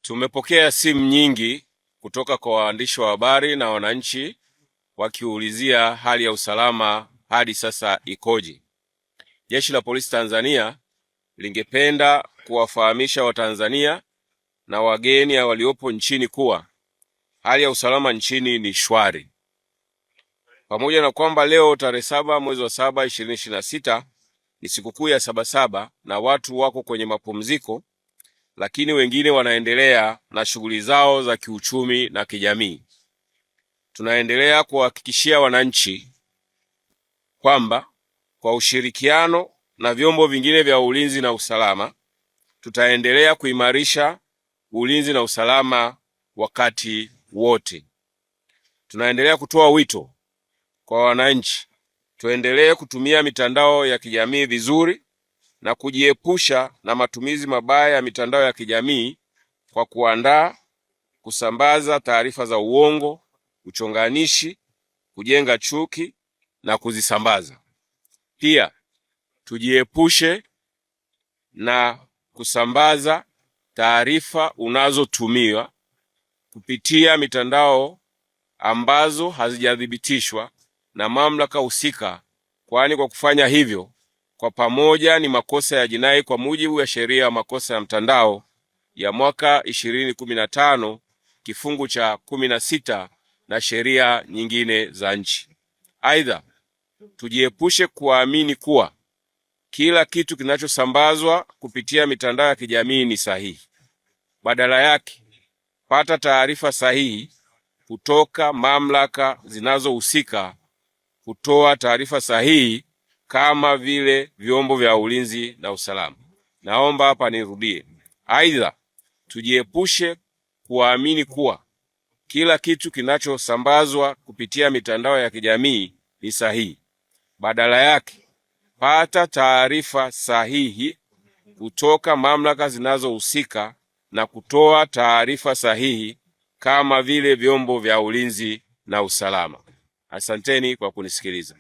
Tumepokea simu nyingi kutoka kwa waandishi wa habari na wananchi wakiulizia hali ya usalama hadi sasa ikoje. Jeshi la Polisi Tanzania lingependa kuwafahamisha Watanzania na wageni waliopo nchini kuwa hali ya usalama nchini ni shwari. Pamoja na kwamba leo tarehe 7 mwezi wa 7 2026 ni sikukuu ya Sabasaba na watu wako kwenye mapumziko, lakini wengine wanaendelea na shughuli zao za kiuchumi na kijamii. Tunaendelea kuhakikishia wananchi kwamba kwa ushirikiano na vyombo vingine vya ulinzi na usalama tutaendelea kuimarisha ulinzi na usalama wakati wote. Tunaendelea kutoa wito kwa wananchi tuendelee kutumia mitandao ya kijamii vizuri na kujiepusha na matumizi mabaya ya mitandao ya kijamii kwa kuandaa, kusambaza taarifa za uongo, uchonganishi, kujenga chuki na kuzisambaza. Pia tujiepushe na kusambaza taarifa unazotumiwa kupitia mitandao ambazo hazijathibitishwa na mamlaka husika, kwani kwa kufanya hivyo kwa pamoja ni makosa ya jinai kwa mujibu wa sheria ya makosa ya mtandao ya mwaka 2015 kifungu cha 16 na sheria nyingine za nchi. Aidha, tujiepushe kuamini kuwa kila kitu kinachosambazwa kupitia mitandao ya kijamii ni sahihi. Badala yake, pata taarifa sahihi kutoka mamlaka zinazohusika kutoa taarifa sahihi kama vile vyombo vya ulinzi na usalama. Naomba hapa nirudie. Aidha, tujiepushe kuamini kuwa kila kitu kinachosambazwa kupitia mitandao ya kijamii ni sahihi. Badala yake, pata taarifa sahihi kutoka mamlaka zinazohusika na kutoa taarifa sahihi kama vile vyombo vya ulinzi na usalama. Asanteni kwa kunisikiliza.